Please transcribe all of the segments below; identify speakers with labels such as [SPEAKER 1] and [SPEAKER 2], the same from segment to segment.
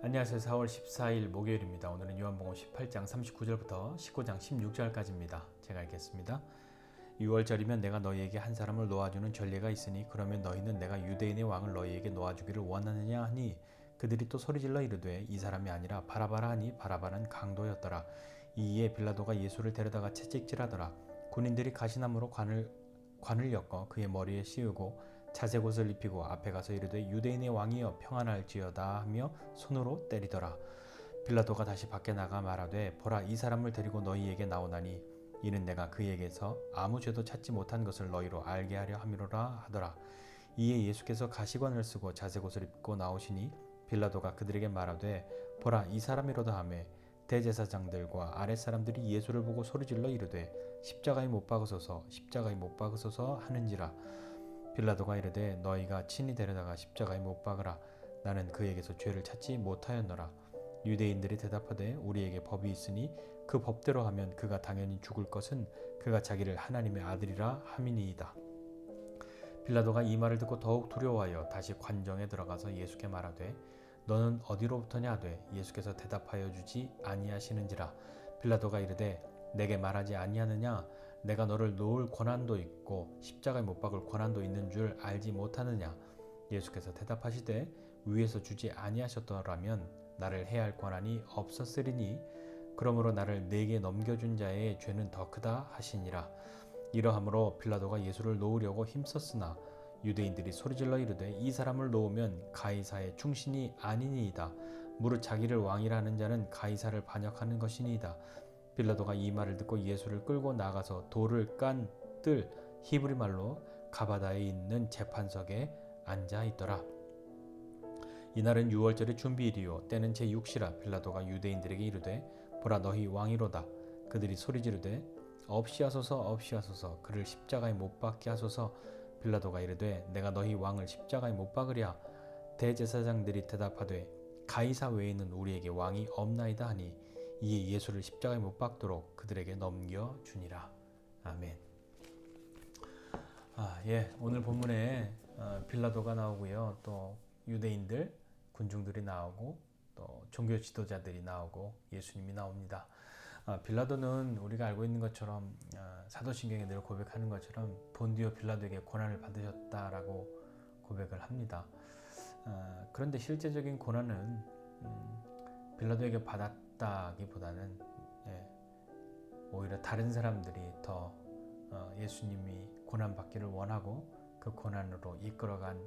[SPEAKER 1] 안녕하세요. 4월 14일 목요일입니다. 오늘은 요한복음 18장 39절부터 19장 16절까지입니다. 제가 읽겠습니다. 6월절이면 내가 너희에게 한 사람을 놓아주는 전례가 있으니 그러면 너희는 내가 유대인의 왕을 너희에게 놓아주기를 원하느냐 하니 그들이 또 소리질러 이르되 이 사람이 아니라 바라바라 하니 바라바는 강도였더라. 이에 빌라도가 예수를 데려다가 채찍질하더라. 군인들이 가시나무로 관을 엮어 그의 머리에 씌우고 자색 옷을 입히고 앞에 가서 이르되 유대인의 왕이여 평안할지어다 하며 손으로 때리더라. 빌라도가 다시 밖에 나가 말하되 보라 이 사람을 데리고 너희에게 나오나니 이는 내가 그에게서 아무 죄도 찾지 못한 것을 너희로 알게 하려 함이로라 하더라. 이에 예수께서 가시관을 쓰고 자색 옷을 입고 나오시니 빌라도가 그들에게 말하되 보라 이 사람이로다 하매 대제사장들과 아랫사람들이 예수를 보고 소리질러 이르되 십자가에 못 박으소서 십자가에 못 박으소서 하는지라. 빌라도가 이르되 너희가 친히 데려다가 십자가에 못 박으라. 나는 그에게서 죄를 찾지 못하였노라. 유대인들이 대답하되 우리에게 법이 있으니 그 법대로 하면 그가 당연히 죽을 것은 그가 자기를 하나님의 아들이라 함이니이다. 빌라도가 이 말을 듣고 더욱 두려워하여 다시 관정에 들어가서 예수께 말하되 너는 어디로부터냐 하되 예수께서 대답하여 주지 아니하시는지라. 빌라도가 이르되 내게 말하지 아니하느냐 내가 너를 놓을 권한도 있고 십자가에 못 박을 권한도 있는 줄 알지 못하느냐. 예수께서 대답하시되 위에서 주지 아니하셨더라면 나를 해할 권한이 없었으리니 그러므로 나를 네게 넘겨준 자의 죄는 더 크다 하시니라. 이러함으로 빌라도가 예수를 놓으려고 힘썼으나 유대인들이 소리질러 이르되 이 사람을 놓으면 가이사의 충신이 아니니이다. 무릇 자기를 왕이라 하는 자는 가이사를 반역하는 것이니이다. 빌라도가 이 말을 듣고 예수를 끌고 나가서 돌을 깐 뜰 히브리 말로 가바다에 있는 재판석에 앉아 있더라. 이날은 6월절의 준비일이요 때는 제6시라. 빌라도가 유대인들에게 이르되 보라 너희 왕이로다. 그들이 소리 지르되 없이하소서 없이하소서 그를 십자가에 못 박게 하소서. 빌라도가 이르되 내가 너희 왕을 십자가에 못 박으랴. 대제사장들이 대답하되 가이사 외에는 우리에게 왕이 없나이다 하니 이에 예수를 십자가에 못 박도록 그들에게 넘겨주니라. 아멘. 오늘 본문에 빌라도가 나오고요. 또 유대인들, 군중들이 나오고 또 종교 지도자들이 나오고 예수님이 나옵니다. 빌라도는 우리가 알고 있는 것처럼 사도신경에 늘 고백하는 것처럼 본디오 빌라도에게 고난을 받으셨다라고 고백을 합니다. 그런데 실제적인 고난은 빌라도에게 받았다기보다는 오히려 다른 사람들이 더 예수님이 고난받기를 원하고 그 고난으로 이끌어간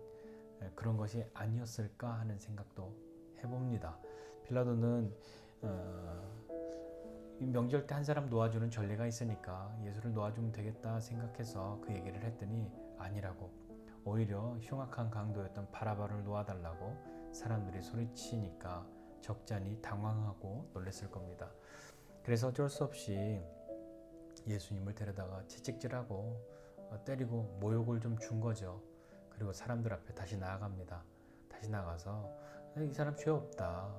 [SPEAKER 1] 그런 것이 아니었을까 하는 생각도 해봅니다. 빌라도는 명절 때 한 사람 놓아주는 전례가 있으니까 예수를 놓아주면 되겠다 생각해서 그 얘기를 했더니 아니라고, 오히려 흉악한 강도였던 바라바를 놓아달라고 사람들이 소리치니까 적잖이 당황하고 놀랐을 겁니다. 그래서 어쩔 수 없이 예수님을 데려다가 채찍질하고 때리고 모욕을 좀 준 거죠. 그리고 사람들 앞에 다시 나아갑니다. 다시 나가서 이 사람 죄 없다.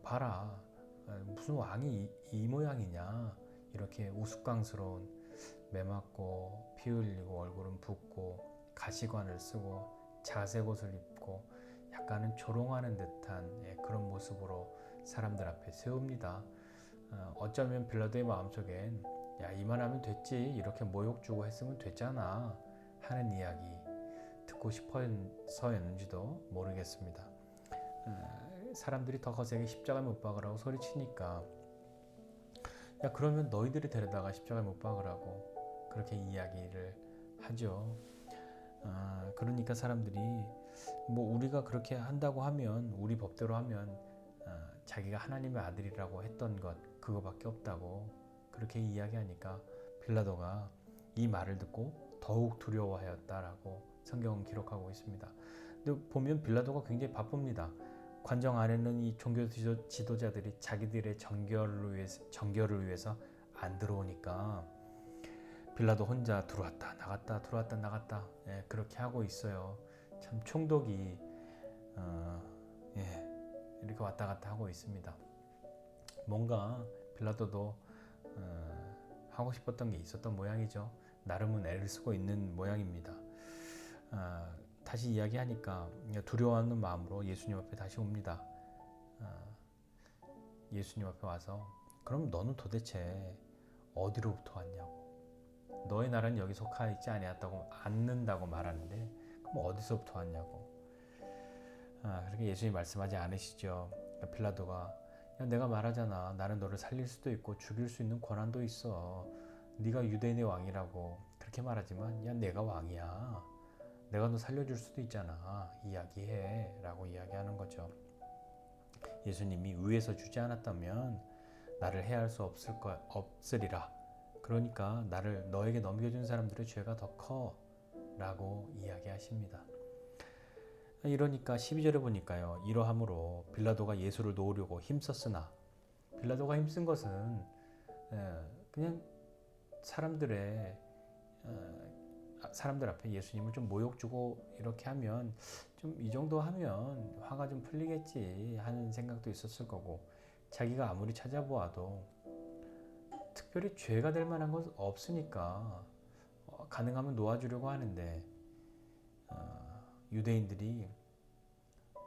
[SPEAKER 1] 봐라. 무슨 왕이 이 모양이냐. 이렇게 우스꽝스러운, 매맞고 피 흘리고 얼굴은 붓고 가시관을 쓰고 자색 옷을 입고 약간은 조롱하는 듯한 그런 모습으로 사람들 앞에 세웁니다. 어쩌면 빌라도의 마음속엔 야 이만하면 됐지, 이렇게 모욕 주고 했으면 됐잖아 하는 이야기 듣고 싶어서였는지도 모르겠습니다. 사람들이 더 거세게 십자가에 못 박으라고 소리치니까 야 그러면 너희들이 데려다가 십자가에 못 박으라고 그렇게 이야기를 하죠. 그러니까 사람들이 뭐 우리가 그렇게 한다고 하면, 우리 법대로 하면 자기가 하나님의 아들이라고 했던 것 그거밖에 없다고 그렇게 이야기하니까 빌라도가 이 말을 듣고 더욱 두려워하였다라고 성경은 기록하고 있습니다. 근데 보면 빌라도가 굉장히 바쁩니다. 관정 안에는 이 종교 지도자들이 자기들의 정결을 위해서 안 들어오니까 빌라도 혼자 들어왔다 나갔다 들어왔다 나갔다 그렇게 하고 있어요. 참 총독이 이렇게 왔다 갔다 하고 있습니다. 뭔가 빌라도도 하고 싶었던 게 있었던 모양이죠. 나름은 애를 쓰고 있는 모양입니다. 다시 이야기하니까 두려워하는 마음으로 예수님 앞에 다시 옵니다. 예수님 앞에 와서 그럼 너는 도대체 어디로부터 왔냐고, 너의 나라는 여기 속하 있지 아니하다고 않는다고 말하는데 그럼 어디서부터 왔냐고. 그렇게 예수님이 말씀하지 않으시죠. 빌라도가 야, 내가 말하잖아. 나는 너를 살릴 수도 있고 죽일 수 있는 권한도 있어. 네가 유대인의 왕이라고 그렇게 말하지만 야, 내가 왕이야. 내가 너 살려줄 수도 있잖아. 이야기해 라고 이야기하는 거죠. 예수님이 위에서 주지 않았다면 나를 해할 수 없으리라. 그러니까 나를 너에게 넘겨준 사람들의 죄가 더 커 라고 이야기하십니다. 이러니까 12절에 보니까요. 이러함으로 빌라도가 예수를 놓으려고 힘썼으나, 빌라도가 힘쓴 것은 그냥 사람들 앞에 예수님을 좀 모욕 주고 이렇게 하면 좀 이 정도 하면 화가 좀 풀리겠지 하는 생각도 있었을 거고, 자기가 아무리 찾아보아도 특별히 죄가 될 만한 건 없으니까 가능하면 놓아주려고 하는데 유대인들이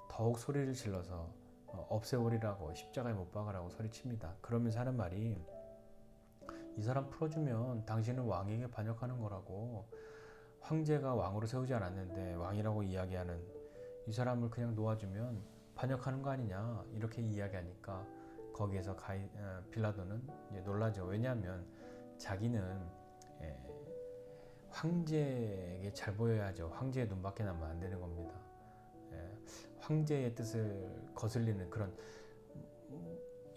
[SPEAKER 1] 더욱 소리를 질러서 없애버리라고, 십자가에 못 박으라고 소리칩니다. 그러면서 하는 말이 이 사람 풀어주면 당신은 왕에게 반역하는 거라고, 황제가 왕으로 세우지 않았는데 왕이라고 이야기하는 이 사람을 그냥 놓아주면 반역하는 거 아니냐 이렇게 이야기하니까 거기에서 빌라도는 이제 놀라죠. 왜냐하면 자기는 황제에게 잘 보여야죠. 황제의 눈밖에 나면 안 되는 겁니다. 황제의 뜻을 거슬리는 그런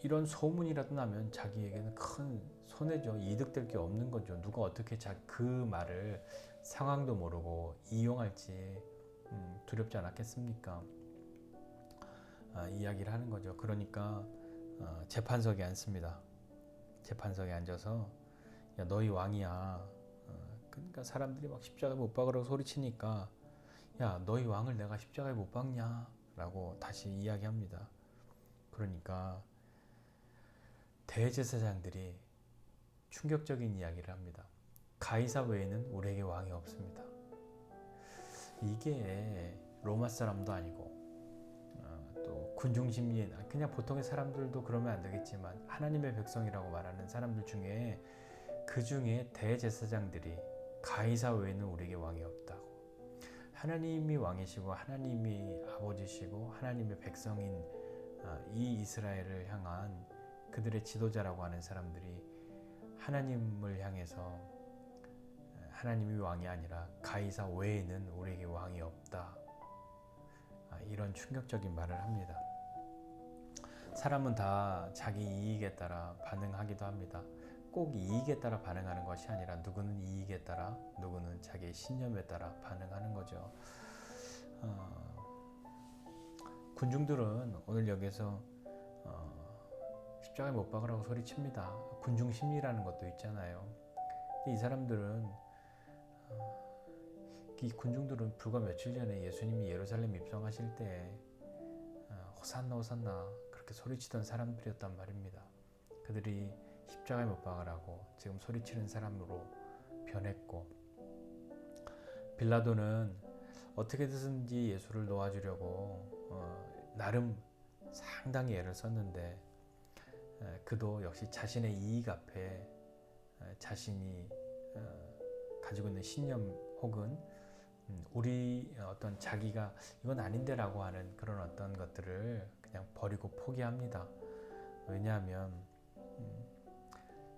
[SPEAKER 1] 이런 소문이라도 나면 자기에게는 큰 손해죠. 이득될 게 없는 거죠. 누가 어떻게 그 말을 상황도 모르고 이용할지 두렵지 않았겠습니까? 이야기를 하는 거죠. 그러니까 재판석에 앉습니다. 재판석에 앉아서 야, 너희 왕이야. 그러니까 사람들이 막 십자가에 못 박으라고 소리치니까 야, 너희 왕을 내가 십자가에 못 박냐? 라고 다시 이야기합니다. 그러니까 대제사장들이 충격적인 이야기를 합니다. 가이사 외에는 우리에게 왕이 없습니다. 이게 로마 사람도 아니고 또 군중심리인 그냥 보통의 사람들도 그러면 안 되겠지만 하나님의 백성이라고 말하는 사람들 중에 그 중에 대제사장들이 가이사 외에는 우리에게 왕이 없다고, 하나님이 왕이시고 하나님이 아버지시고 하나님의 백성인 이 이스라엘을 향한 그들의 지도자라고 하는 사람들이 하나님을 향해서 하나님이 왕이 아니라 가이사 외에는 우리에게 왕이 없다, 이런 충격적인 말을 합니다. 사람은 다 자기 이익에 따라 반응하기도 합니다. 꼭 이익에 따라 반응하는 것이 아니라 누구는 이익에 따라, 누구는 자기의 신념에 따라 반응하는 거죠. 군중들은 오늘 여기서 십자가에 못 박으라고 소리칩니다. 군중 심리라는 것도 있잖아요. 이 사람들은 이 군중들은 불과 며칠 전에 예수님이 예루살렘 입성하실 때 호산나 호산나 그렇게 소리치던 사람들이었단 말입니다. 그들이 십자가에 못 박으라고 지금 소리치는 사람으로 변했고, 빌라도는 어떻게든지 예수를 놓아주려고 나름 상당히 애를 썼는데 그도 역시 자신의 이익 앞에 자신이 가지고 있는 신념 혹은 우리 어떤 자기가 이건 아닌데 라고 하는 그런 어떤 것들을 그냥 버리고 포기합니다. 왜냐하면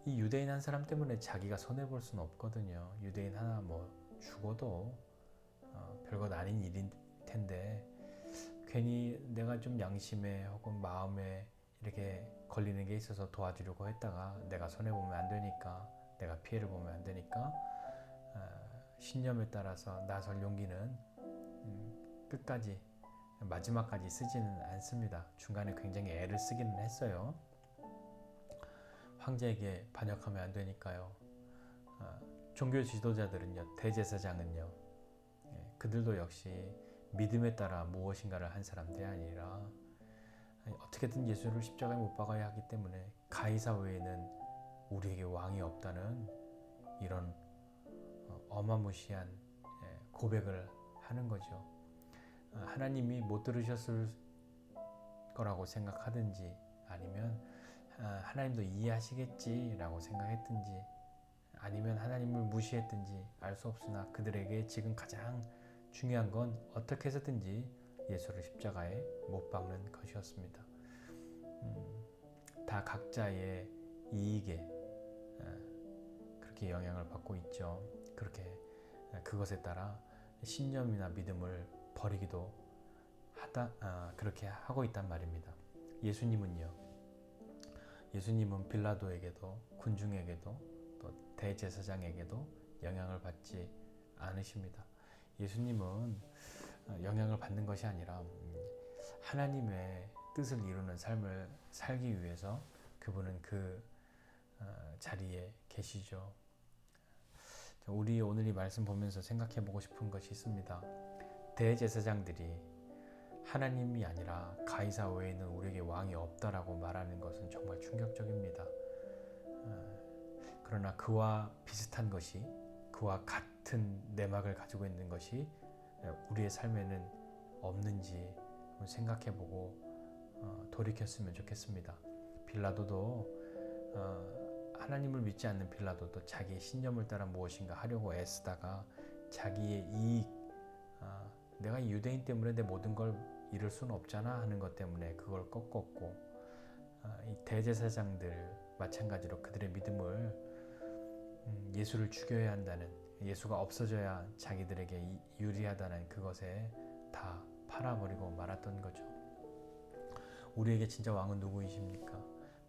[SPEAKER 1] 이 유대인 한 사람 때문에 자기가 손해볼 수는 없거든요. 유대인 하나 뭐 죽어도 별것 아닌 일일 텐데 괜히 내가 좀 양심에 혹은 마음에 이렇게 걸리는 게 있어서 도와주려고 했다가 내가 손해보면 안 되니까, 내가 피해를 보면 안 되니까 신념에 따라서 나설 용기는 끝까지 마지막까지 쓰지는 않습니다. 중간에 굉장히 애를 쓰기는 했어요. 황제에게 반역하면 안 되니까요. 종교 지도자들은요, 대제사장은요, 그들도 역시 믿음에 따라 무엇인가를 한 사람들이 아니라 어떻게든 예수를 십자가에 못 박아야 하기 때문에 가이사 외에는 우리에게 왕이 없다는 이런 어마무시한 고백을 하는 거죠. 하나님이 못 들으셨을 것 거라고 생각하든지 아니면 하나님도 이해하시겠지라고 생각했든지 아니면 하나님을 무시했든지 알 수 없으나 그들에게 지금 가장 중요한 건 어떻게 해서든지 예수를 십자가에 못 박는 것이었습니다. 다 각자의 이익에 그렇게 영향을 받고 있죠. 그렇게 그것에 따라 신념이나 믿음을 버리기도 그렇게 하고 있단 말입니다. 예수님은 빌라도에게도 군중에게도 또 대제사장에게도 영향을 받지 않으십니다. 예수님은 영향을 받는 것이 아니라 하나님의 뜻을 이루는 삶을 살기 위해서 그분은 그 자리에 계시죠. 우리 오늘 이 말씀 보면서 생각해 보고 싶은 것이 있습니다. 대제사장들이 하나님이 아니라 가이사 외에는 우리에게 왕이 없다라고 말하는 것은 정말 충격적입니다. 그러나 그와 비슷한 것이, 그와 같은 내막을 가지고 있는 것이 우리의 삶에는 없는지 생각해보고 돌이켰으면 좋겠습니다. 빌라도도 하나님을 믿지 않는 빌라도도 자기의 신념을 따라 무엇인가 하려고 애쓰다가 자기의 이익, 내가 유대인 때문에 내 모든 걸 잃을 수는 없잖아 하는 것 때문에 그걸 꺾었고, 이 대제사장들 마찬가지로 그들의 믿음을 예수를 죽여야 한다는, 예수가 없어져야 자기들에게 유리하다는 그것에 다 팔아버리고 말았던 거죠. 우리에게 진짜 왕은 누구이십니까?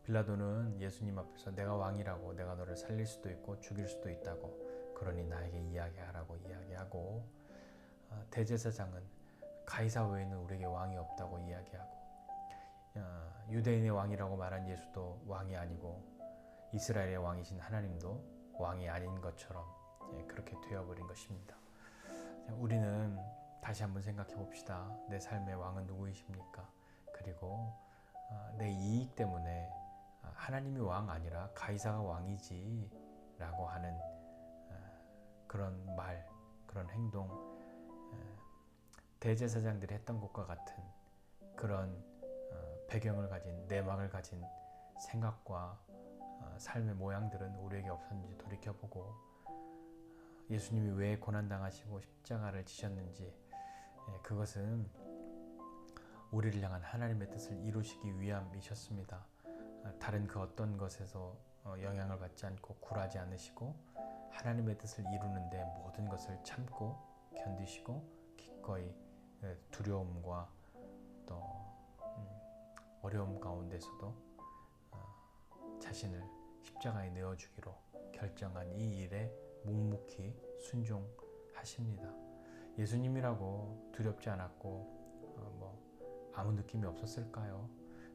[SPEAKER 1] 빌라도는 예수님 앞에서 내가 왕이라고, 내가 너를 살릴 수도 있고 죽일 수도 있다고, 그러니 나에게 이야기하라고 이야기하고, 대제사장은 가이사 외에는 우리에게 왕이 없다고 이야기하고, 유대인의 왕이라고 말한 예수도 왕이 아니고 이스라엘의 왕이신 하나님도 왕이 아닌 것처럼 그렇게 되어버린 것입니다. 우리는 다시 한번 생각해 봅시다. 내 삶의 왕은 누구이십니까? 그리고 내 이익 때문에 하나님이 왕 아니라 가이사가 왕이지 라고 하는 그런 말, 그런 행동, 대제사장들이 했던 것과 같은 그런 배경을 가진, 내막을 가진 생각과 삶의 모양들은 우리에게 없었는지 돌이켜보고, 예수님이 왜 고난당하시고 십자가를 지셨는지, 그것은 우리를 향한 하나님의 뜻을 이루시기 위함이셨습니다. 다른 그 어떤 것에서 영향을 받지 않고 굴하지 않으시고 하나님의 뜻을 이루는데 모든 것을 참고 견디시고 기꺼이 두려움과 또 어려움 가운데서도 자신을 십자가에 내어주기로 결정한 이 일에 묵묵히 순종하십니다. 예수님이라고 두렵지 않았고 아무 느낌이 없었을까요?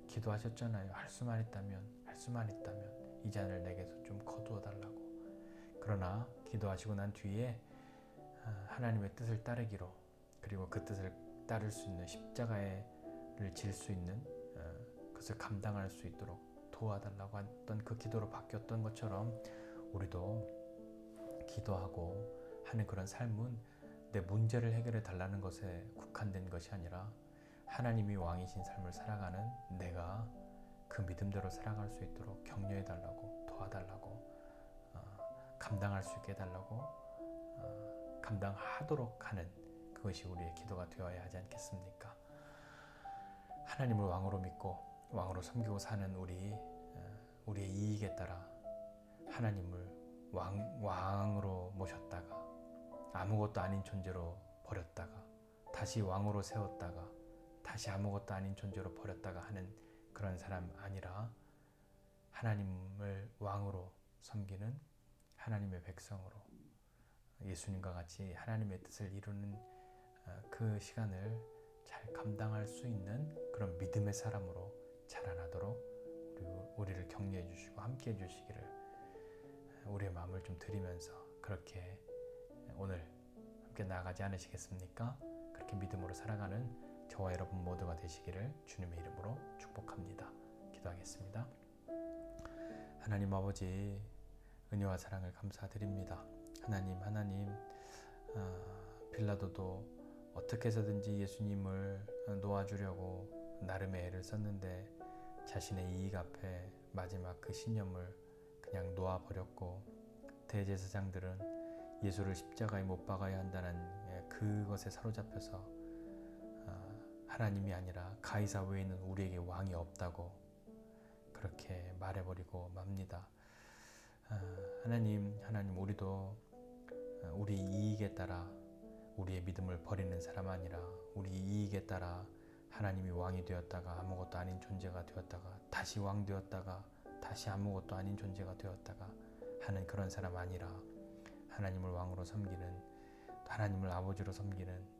[SPEAKER 1] 기도하셨잖아요. 할 수만 있다면 이 잔을 내게서 좀 거두어 달라고. 그러나 기도하시고 난 뒤에 하나님의 뜻을 따르기로, 그리고 그 뜻을 따를 수 있는 십자가를 질 수 있는 그것을 감당할 수 있도록 도와달라고 했던 그 기도로 바뀌었던 것처럼 우리도 기도하고 하는 그런 삶은 내 문제를 해결해 달라는 것에 국한된 것이 아니라 하나님이 왕이신 삶을 살아가는 내가 그 믿음대로 살아갈 수 있도록 격려해 달라고, 도와달라고, 감당할 수 있게 해달라고, 감당하도록 하는 그것이 우리의 기도가 되어야 하지 않겠습니까? 하나님을 왕으로 믿고 왕으로 섬기고 사는 우리의 이익에 따라 하나님을 왕으로 모셨다가 아무것도 아닌 존재로 버렸다가 다시 왕으로 세웠다가 다시 아무것도 아닌 존재로 버렸다가 하는 그런 사람 아니라, 하나님을 왕으로 섬기는 하나님의 백성으로 예수님과 같이 하나님의 뜻을 이루는 그 시간을 잘 감당할 수 있는 그런 믿음의 사람으로 자라나도록 우리를 격려해 주시고 함께 해 주시기를 우리의 마음을 좀 드리면서 그렇게 오늘 함께 나아가지 않으시겠습니까? 그렇게 믿음으로 살아가는 저와 여러분 모두가 되시기를 주님의 이름으로 축복합니다. 기도하겠습니다. 하나님 아버지, 은혜와 사랑을 감사드립니다. 하나님, 빌라도도 어떻게 해서든지 예수님을 놓아주려고 나름의 애를 썼는데 자신의 이익 앞에 마지막 그 신념을 그냥 놓아버렸고, 대제사장들은 예수를 십자가에 못 박아야 한다는 그것에 사로잡혀서 하나님이 아니라 가이사 외에는 우리에게 왕이 없다고 그렇게 말해버리고 맙니다. 하나님 우리도 우리 이익에 따라 우리의 믿음을 버리는 사람 아니라 우리 이익에 따라 하나님이 왕이 되었다가 아무것도 아닌 존재가 되었다가 다시 왕 되었다가 다시 아무것도 아닌 존재가 되었다가 하는 그런 사람 아니라 하나님을 왕으로 섬기는, 하나님을 아버지로 섬기는,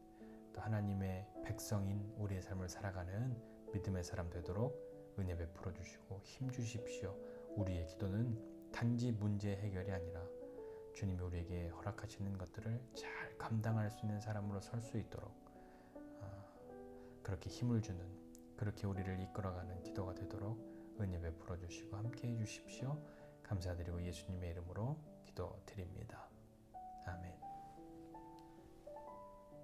[SPEAKER 1] 또 하나님의 백성인 우리의 삶을 살아가는 믿음의 사람 되도록 은혜 베풀어 주시고 힘 주십시오. 우리의 기도는 단지 문제 해결이 아니라 주님이 우리에게 허락하시는 것들을 잘 감당할 수 있는 사람으로 설 수 있도록 그렇게 힘을 주는, 그렇게 우리를 이끌어가는 기도가 되도록 은혜 베풀어 주시고 함께 해 주십시오. 감사드리고 예수님의 이름으로 기도드립니다.